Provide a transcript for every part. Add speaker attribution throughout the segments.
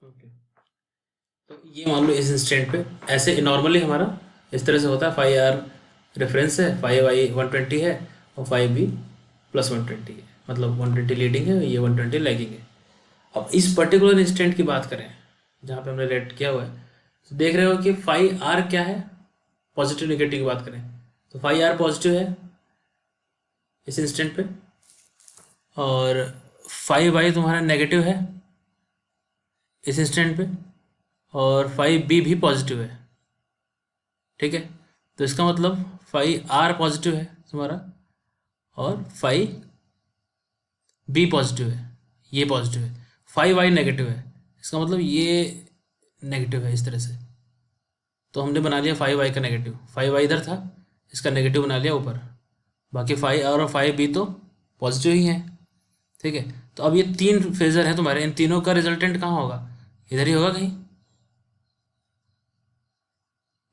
Speaker 1: Okay. तो ये मान लो इस इंस्टेंट पे ऐसे नॉर्मली हमारा इस तरह से होता है, 5R रेफरेंस है, 5I 120 है और 5B प्लस 120 है, मतलब 120 लीडिंग है, ये 120 लैगिंग है। अब इस पर्टिकुलर इंस्टेंट की बात करें जहाँ पे हमने रेट किया हुआ है, तो देख रहे हो कि 5R क्या है, पॉजिटिव नेगेटिव की बात करें तो 5R पॉजिटिव है इस इंस्टेंट पे, और 5Y तुम्हारा नेगेटिव है इस इंस्टेंट पे, और 5B भी पॉजिटिव है। ठीक है, तो इसका मतलब 5R पॉजिटिव है तुम्हारा और 5B पॉजिटिव है, ये पॉजिटिव है। 5Y नेगेटिव है, इसका मतलब ये नेगेटिव है इस तरह से। तो हमने बना लिया 5Y का नेगेटिव, 5Y इधर था, इसका नेगेटिव बना लिया ऊपर, बाकी 5R और 5B तो पॉजिटिव ही है। ठीक है, तो अब ये तीन फेजर हैं तुम्हारे, इन तीनों का रिजल्टेंट कहाँ होगा, इधर ही होगा कहीं।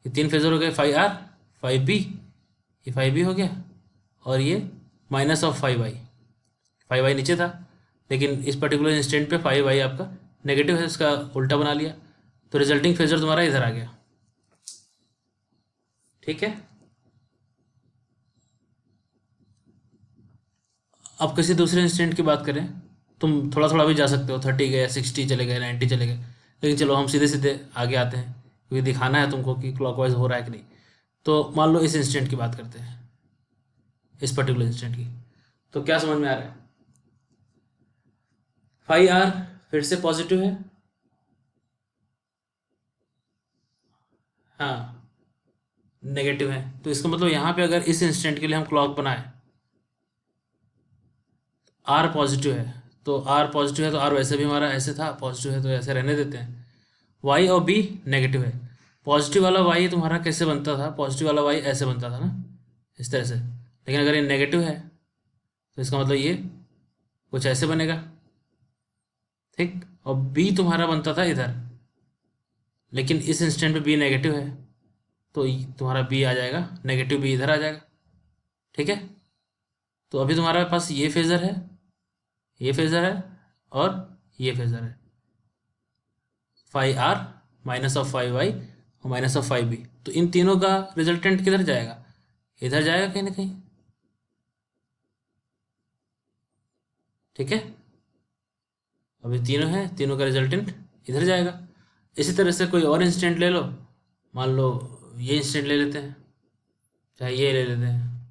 Speaker 1: ये तीन फेजर हो गए, 5R 5B, ये 5B हो गया, और ये माइनस ऑफ 5Y, 5Y नीचे था लेकिन इस पर्टिकुलर इंस्टेंट पे 5Y आपका नेगेटिव है, इसका उल्टा बना लिया, तो रिजल्टिंग फेजर तुम्हारा इधर आ गया। ठीक है, अब किसी दूसरे इंस्टेंट की बात करें, तुम थोड़ा थोड़ा भी जा सकते हो, 30 गए, 60 चले गए, 90 चले गए, लेकिन चलो हम सीधे सीधे आगे आते हैं क्योंकि दिखाना है तुमको कि क्लॉकवाइज हो रहा है कि नहीं। तो मान लो इस इंस्टेंट की बात करते हैं, इस पर्टिकुलर इंस्टेंट की, तो क्या समझ में आ रहा है, 5R फिर से पॉजिटिव है, हाँ नेगेटिव है, तो इसका मतलब यहाँ पे अगर इस इंस्टेंट के लिए हम क्लॉक बनाए, आर पॉजिटिव है, तो आर पॉजिटिव है तो आर वैसे भी हमारा ऐसे था, पॉजिटिव है तो ऐसे रहने देते हैं। वाई और बी नेगेटिव है, पॉजिटिव वाला वाई तुम्हारा कैसे बनता था, पॉजिटिव वाला वाई ऐसे बनता था ना, इस तरह से, लेकिन अगर ये नेगेटिव है तो इसका मतलब ये कुछ ऐसे बनेगा। ठीक, और बी तुम्हारा बनता था इधर, लेकिन इस इंस्टेंट पे बी नेगेटिव है, तो तुम्हारा बी आ जाएगा, नेगेटिव बी इधर आ जाएगा। ठीक है, तो अभी तुम्हारे पास ये फेजर है, ये फेजर है, और ये फेजर है, 5R माइनस ऑफ 5Y और माइनस ऑफ 5B, तो इन तीनों का रिजल्टेंट किधर जाएगा, इधर जाएगा कहीं ना कहीं। ठीक है, अभी तीनों है, तीनों का रिजल्टेंट इधर जाएगा। इसी तरह से कोई और इंस्टेंट ले लो, मान लो ये इंस्टेंट ले लेते हैं, चाहे ये ले लेते हैं,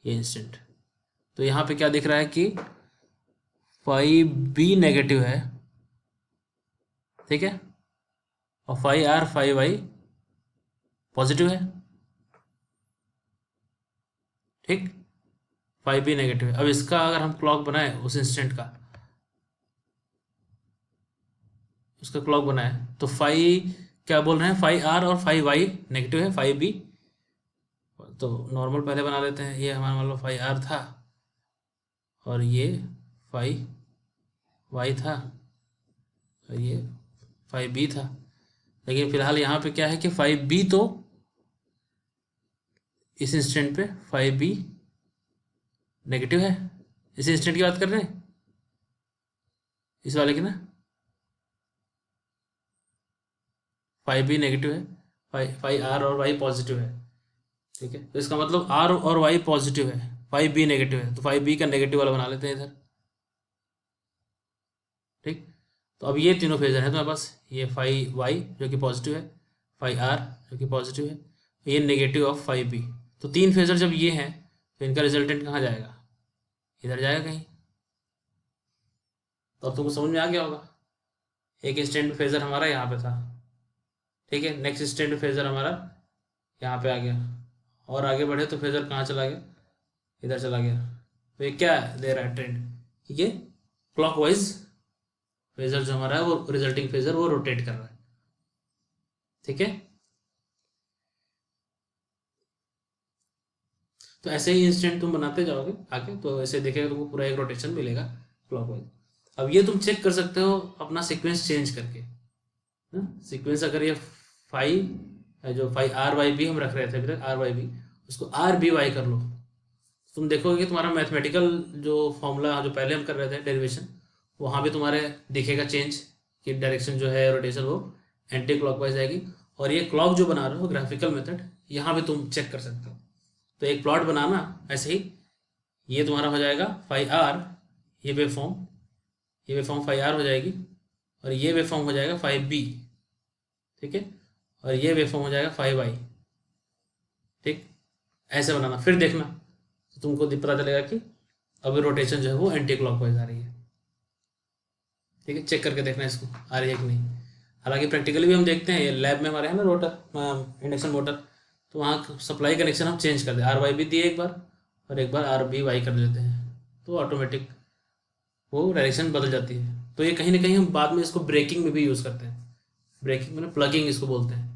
Speaker 1: ये इंस्टेंट, तो यहाँ पे क्या दिख रहा है कि 5B नेगेटिव है, ठीक है, और 5R 5Y पॉजिटिव है। ठीक, 5B नेगेटिव है। अब इसका अगर हम क्लॉक बनाए उस इंस्टेंट का, उसका क्लॉक बनाए तो 5 क्या बोल रहे हैं, 5R और 5Y नेगेटिव है, 5B तो नॉर्मल पहले बना लेते हैं, ये हमारा मान लो 5R था और ये 5Y था और ये 5B था, लेकिन फिलहाल यहाँ पे क्या है कि 5B तो इस इंस्टेंट पे 5B नेगेटिव है, इस इंस्टेंट की बात कर रहे हैं, इस वाले की ना, 5B नेगेटिव है, 5R और Y पॉजिटिव है। ठीक है, तो इसका मतलब R और Y पॉजिटिव है, 5B नेगेटिव है, तो 5B का नेगेटिव वाला बना लेते हैं इधर। ठीक, तो अब ये तीनों फेजर है तुम्हारे पास, ये 5Y जो कि पॉजिटिव है, 5R जो कि पॉजिटिव है, ये नेगेटिव ऑफ 5B, तो तीन फेजर जब ये हैं तो इनका रिजल्टेंट कहाँ जाएगा, इधर जाएगा कहीं। तो अब तुमको समझ में आ गया होगा, एक इंस्टेंट फेजर हमारा यहाँ पे था, ठीक है, नेक्स्ट इंस्टेंट फेजर हमारा यहाँ पे आ गया, और आगे बढ़े तो फेजर कहाँ चला गया, इधर चला गया। तो ये क्या दे रहा है ट्रेंड, ये क्लॉकवाइज फेजर जो हमारा है वो रिजल्टिंग फेजर वो रोटेट कर रहा है। ठीक है, तो ऐसे ही इंस्टेंट तुम बनाते जाओगे आगे, तो ऐसे देखेगा तुमको पूरा एक रोटेशन मिलेगा क्लॉकवाइज। अब ये तुम चेक कर सकते हो अपना सीक्वेंस चेंज करके, सीक्वेंस अगर ये 5 जो 5R Y B हम रख रहे थे अभी तक, R Y B, उसको RB Y कर लो, तुम देखोगे कि तुम्हारा मैथमेटिकल जो फॉर्मूला जो पहले हम कर रहे थे डेरिवेशन, वहाँ भी तुम्हारे दिखेगा चेंज, कि डायरेक्शन जो है रोटेशन वो एंटी क्लॉकवाइज आएगी। और ये क्लॉक जो बना रहे हो ग्राफिकल मेथड, यहाँ पे तुम चेक कर सकते हो। तो एक प्लॉट बनाना ऐसे ही, ये तुम्हारा हो जाएगा फाई आर, ये वेव फॉर्म फाई आर हो जाएगी, और ये वेव फॉर्म हो जाएगा फाई बी, ठीक है, और ये वेव फॉर्म हो जाएगा फाई वाई, ठीक। ऐसे बनाना, फिर देखना तो तुमको पता चलेगा कि अभी रोटेशन जो है वो एंटी क्लॉकवाइज आ रही है, ठीक है। चेक करके देखना इसको आ रही है कि नहीं। हालांकि प्रैक्टिकली भी हम देखते हैं, ये लैब में हमारे है ना रोटर इंडक्शन मोटर, तो वहाँ सप्लाई कनेक्शन हम चेंज कर दें, आर वाई भी दिए एक बार और एक बार आर बी वाई कर देते हैं, तो ऑटोमेटिक वो डायरेक्शन बदल जाती है। तो ये कहीं ना कहीं हम बाद में इसको ब्रेकिंग में भी यूज़ करते हैं, ब्रेकिंग में प्लगिंग इसको बोलते हैं।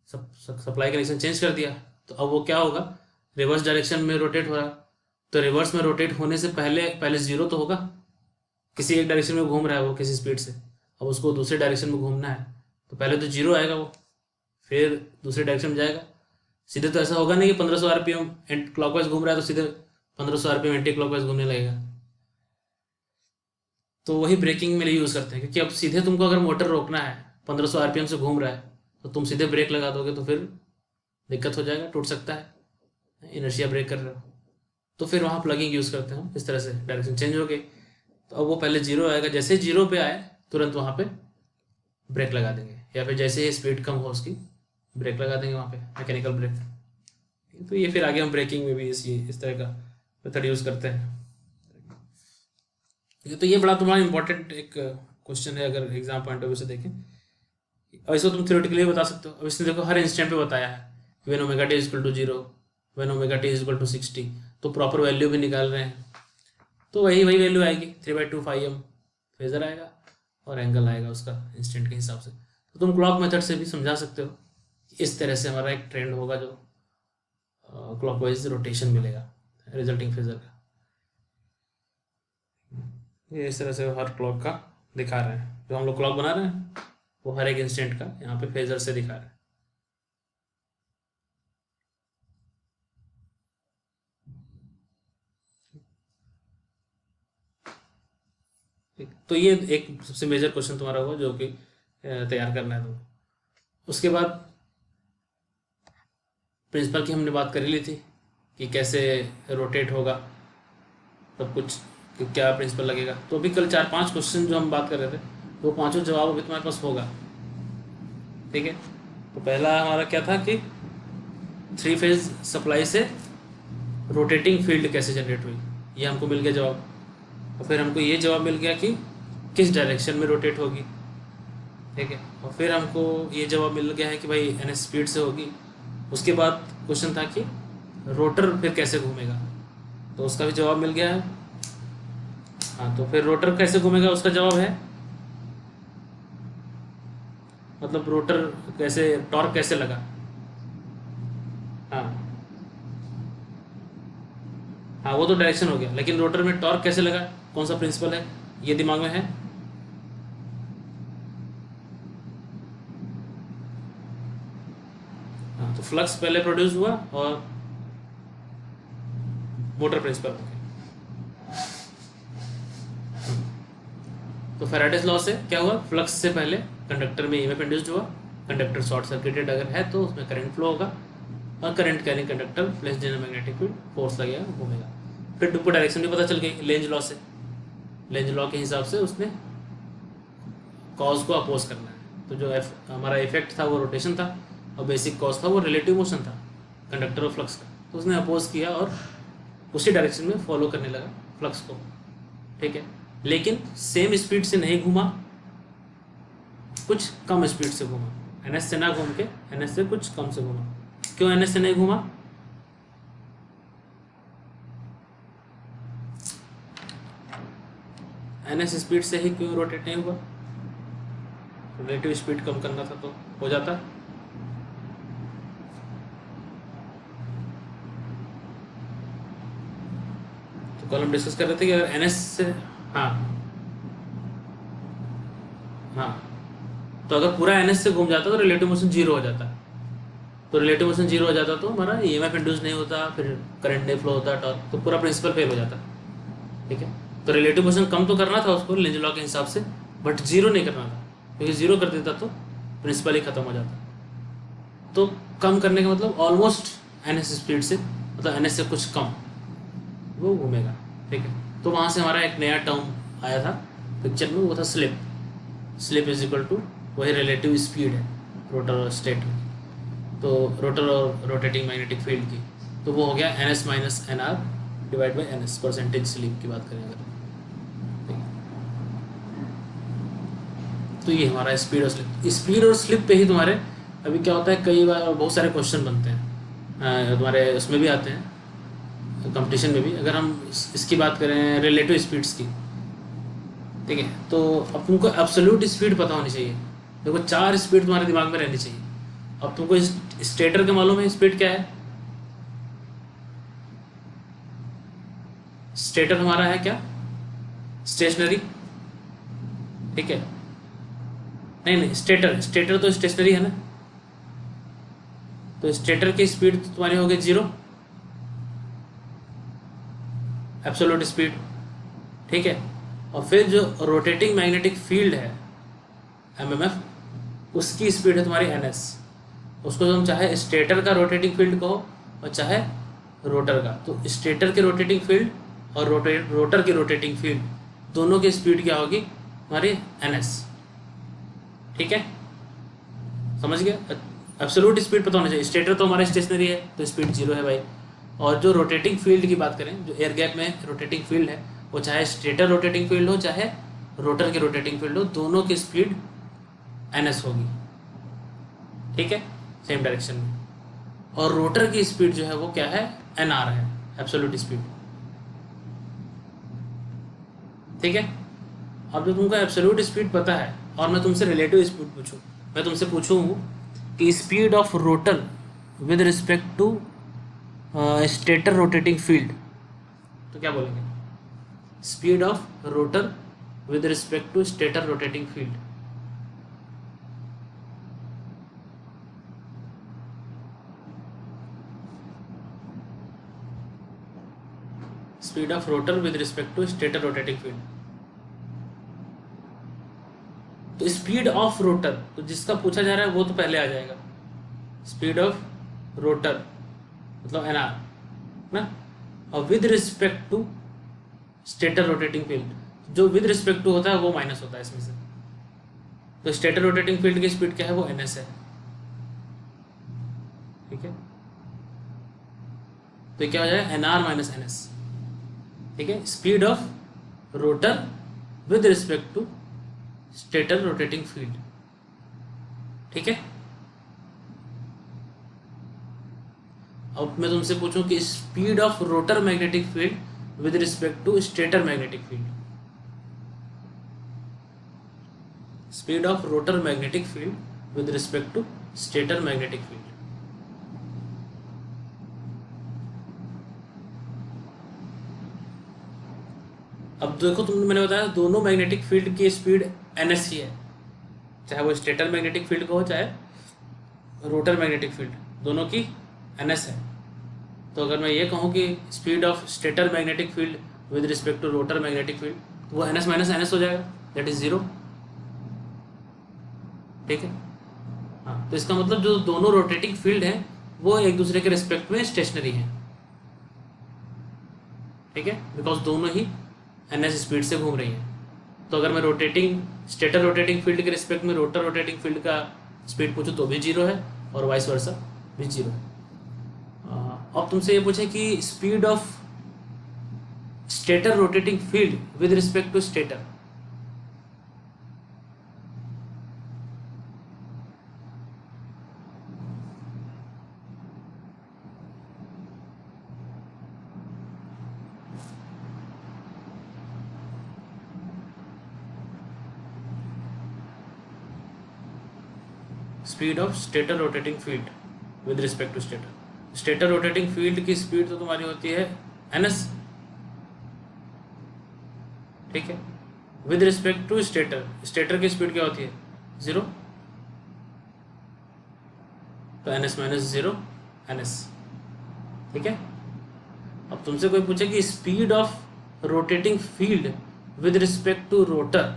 Speaker 1: सप्लाई कनेक्शन चेंज कर दिया तो अब वो क्या होगा, रिवर्स डायरेक्शन में रोटेट हो रहा, तो रिवर्स में रोटेट होने से पहले जीरो तो होगा, किसी एक डायरेक्शन में घूम रहा है वो किसी स्पीड से, अब उसको दूसरे डायरेक्शन में घूमना है तो पहले तो जीरो आएगा वो, फिर दूसरे डायरेक्शन में जाएगा। सीधे तो ऐसा होगा नहीं कि 1500 आरपीएम क्लॉकवाइज घूम रहा है तो सीधे 1500 आरपीएम एंटी क्लॉकवाइज घूमने लगेगा। तो वही ब्रेकिंग में यूज़ करते हैं, क्योंकि अब सीधे तुमको अगर मोटर रोकना है 1500 आरपीएम से घूम रहा है तो तुम सीधे ब्रेक लगा दोगे तो फिर दिक्कत हो जाएगा, टूट सकता है, इनर्शिया ब्रेक कर रहे हो। तो फिर वहाँ प्लगिंग यूज़ करते हैं इस तरह से, डायरेक्शन चेंज हो गई तो अब वो पहले जीरो आएगा, जैसे जीरो पे आए तुरंत वहाँ पे ब्रेक लगा देंगे, या फिर जैसे ही स्पीड कम हो उसकी ब्रेक लगा देंगे वहाँ पे, मैकेनिकल ब्रेक। तो ये फिर आगे हम ब्रेकिंग में भी इस तरह का मेथड यूज़ करते हैं। तो ये बड़ा तुम्हारा इंपॉर्टेंट एक क्वेश्चन है अगर एग्जाम पॉइंट ऑफ व्यू से देखें, और इसको तुम थ्योरेटिकली बता सकते हो। अब इसने देखो हर इंस्टेंट पे बताया है, when omega t is equal to 0, when omega t is equal to 60, तो प्रॉपर वैल्यू भी निकाल रहे हैं, तो वही वैल्यू आएगी 3/2 फाई m फेजर आएगा और एंगल आएगा उसका इंस्टेंट के हिसाब से। तो तुम क्लॉक मेथड से भी समझा सकते हो, इस तरह से हमारा एक ट्रेंड होगा जो क्लॉकवाइज रोटेशन मिलेगा रिजल्टिंग फेजर का। ये इस तरह से हर क्लॉक का दिखा रहे हैं, जो हम लोग क्लॉक बना रहे हैं वो हर एक इंस्टेंट का यहाँ पे फेजर से दिखा रहे हैं। तो ये एक सबसे मेजर क्वेश्चन तुम्हारा होगा जो कि तैयार करना है तुमको। उसके बाद प्रिंसिपल की हमने बात कर ली थी कि कैसे रोटेट होगा सब कुछ, कि क्या प्रिंसिपल लगेगा। तो अभी कल 4-5 क्वेश्चन जो हम बात कर रहे थे वो पांचों जवाब अभी तुम्हारे पास होगा, ठीक है। तो पहला हमारा क्या था कि 3 फेज सप्लाई से रोटेटिंग फील्ड कैसे जनरेट हुई, ये हमको मिल गया जवाब। और फिर हमको ये जवाब मिल गया कि किस डायरेक्शन में रोटेट होगी, ठीक है। और फिर हमको ये जवाब मिल गया है कि भाई ns स्पीड से होगी। उसके बाद क्वेश्चन था कि रोटर फिर कैसे घूमेगा, तो उसका भी जवाब मिल गया है। हाँ, तो फिर रोटर कैसे घूमेगा उसका जवाब है, मतलब रोटर कैसे, टॉर्क कैसे लगा। हाँ हाँ, वो तो डायरेक्शन हो गया, लेकिन रोटर में टॉर्क कैसे लगा, कौन सा प्रिंसिपल है ये दिमाग में है। हाँ, तो फ्लक्स पहले प्रोड्यूस हुआ और मोटर प्रिंसिपल हो गया। तो फैराडेज लॉ से क्या हुआ, फ्लक्स से पहले कंडक्टर में ईएमएफ इंड्यूस्ड हुआ, कंडक्टर शॉर्ट सर्किटेड अगर है तो उसमें करंट फ्लो होगा, और करंट कैरिंग कंडक्टर प्लस देना मैग्नेटिक फील्ड फोर्स लगेगा, घूमेगा। फिर तुमको डायरेक्शन भी पता चल गई लेंज लॉ से, लेंज लॉ के हिसाब से उसने कॉज को अपोज करना है। तो जो हमारा इफेक्ट था वो रोटेशन था, और बेसिक कॉज था वो रिलेटिव मोशन था कंडक्टर और फ्लक्स का, तो उसने अपोज किया और उसी डायरेक्शन में फॉलो करने लगा फ्लक्स को, ठीक है। लेकिन सेम स्पीड से नहीं घूमा, कुछ कम स्पीड से घूमा, ns से ना घूम के ns से कुछ कम से घूमा। क्यों ns से नहीं घूमा, ns स्पीड से ही क्यों रोटेट नहीं हुआ, रिलेटिव स्पीड कम करना था तो हो जाता। तो कल हम डिस्कस कर रहे थे कि अगर ns से, हाँ हाँ, तो अगर पूरा ns से घूम जाता तो रिलेटिव मोशन 0 हो जाता, तो रिलेटिव मोशन 0 हो जाता तो हमारा ईएमएफ इंड्यूस नहीं होता, फिर करंट नहीं फ्लो होता, टॉर्क, तो पूरा प्रिंसिपल फेल हो जाता, ठीक है। तो रिलेटिव मोशन कम तो करना था उसको लेंज लॉ के हिसाब से, बट 0 नहीं करना था, क्योंकि ज़ीरो कर देता तो प्रिंसिपल ही ख़त्म हो जाता। तो कम करने का मतलब ऑलमोस्ट एन एस स्पीड से, मतलब एन एस से कुछ कम वो घूमेगा। ठीक है, तो वहाँ से हमारा एक नया टर्म आया था पिक्चर में, वो था slip. Slip is equal to वही रिलेटिव स्पीड है रोटर और स्टेटर की, तो रोटर और रोटेटिंग मैग्नेटिक फील्ड की, तो वो हो गया N S minus N R divide by N S, percentage slip की बात करें अगर। ठीक है, तो ये हमारा स्पीड और स्लिप, स्पीड और स्लिप पे ही तुम्हारे अभी क्या होता है, कई बार बहुत सारे क्वेश्चन बनते हैं तुम्हारे उसमें भी आते हैं कंपटीशन में भी। अगर हम इसकी बात करें रिलेटिव स्पीड्स की, ठीक है, तो अब तुमको एब्सोल्यूट स्पीड पता होनी चाहिए। देखो 4 स्पीड तुम्हारे दिमाग में रहनी चाहिए। अब तुमको स्टेटर के मालूम है स्पीड क्या है? स्टेटर हमारा है क्या? स्टेशनरी। ठीक है, नहीं नहीं, स्टेटर स्टेटर तो स्टेशनरी है ना, तो स्टेटर की स्पीड तो तुम्हारी हो गई 0, एब्सोल्यूट स्पीड। ठीक है, और फिर जो रोटेटिंग मैग्नेटिक फील्ड है एमएमएफ, उसकी स्पीड है तुम्हारी एन एस। उसको हम चाहे स्टेटर का रोटेटिंग फील्ड कहो और चाहे रोटर का, तो स्टेटर के रोटेटिंग फील्ड और रोटर की रोटेटिंग फील्ड दोनों की स्पीड क्या होगी हमारी एन एस। ठीक है, समझ गया? एब्सोल्यूट स्पीड पता होना चाहिए। स्टेटर तो हमारा स्टेशनरी है तो स्पीड 0 है भाई। और जो रोटेटिंग फील्ड की बात करें, जो एयर गैप में रोटेटिंग फील्ड है, वो चाहे स्टेटर रोटेटिंग फील्ड हो चाहे रोटर की रोटेटिंग फील्ड हो, दोनों की स्पीड एन एस होगी। ठीक है, सेम डायरेक्शन में। और रोटर की स्पीड जो है वो क्या है, एन आर है, एब्सोल्यूट स्पीड। ठीक है, अब जो तुमको एब्सोल्यूट स्पीड पता है और मैं तुमसे रिलेटिव स्पीड पूछूं, मैं तुमसे पूछूं कि speed of rotor with respect to stator rotating field, तो क्या बोलेंगे? Speed of rotor with respect to stator rotating field. Speed of rotor with respect to stator rotating field, तो स्पीड ऑफ रोटर तो जिसका पूछा जा रहा है वो तो पहले आ जाएगा। स्पीड ऑफ रोटर मतलब एन आर ना, और with respect to stator rotating field, जो विद रिस्पेक्ट टू होता है वो माइनस होता है इसमें से। तो स्टेटर रोटेटिंग फील्ड की स्पीड क्या है, वो एन एस है। ठीक है, तो क्या हो जाएगा, N R minus N S. ठीक है, speed of rotor with respect to stator rotating field. ठीक है, अब मैं तुमसे पूछूं कि speed of rotor magnetic field with respect to stator magnetic field. Speed of rotor magnetic field with respect to stator magnetic field. अब देखो तुमने, मैंने बताया दोनों मैग्नेटिक फील्ड की स्पीड एन एस ही है, चाहे वो स्टेटर मैग्नेटिक फील्ड का हो चाहे रोटर मैग्नेटिक फील्ड, दोनों की एन एस है। तो अगर मैं ये कहूँ कि speed of stator magnetic field with respect to rotor magnetic field, तो वो N S minus N S हो जाएगा, दैट इज 0। ठीक है, हाँ, तो इसका मतलब जो दोनों रोटेटिंग फील्ड हैं वो एक दूसरे के रिस्पेक्ट में स्टेशनरी हैं। ठीक है, बिकॉज दोनों ही एन एस स्पीड से घूम रही हैं। तो अगर मैं रोटेटिंग स्टेटर रोटेटिंग फील्ड के रिस्पेक्ट में रोटर रोटेटिंग फील्ड का स्पीड पूछूं तो भी 0 है, और वाइस वर्सा भी 0 है। अब तुमसे ये पूछे कि speed of stator rotating field with respect to stator, speed of stator rotating field with respect to stator. Stator rotating field की स्पीड तो तुम्हारी होती है एन एस। ठीक है, with respect to stator, stator की स्पीड क्या होती है, 0, तो N S minus 0 N S. ठीक है, अब तुमसे कोई पूछे कि speed of rotating field with respect to rotor,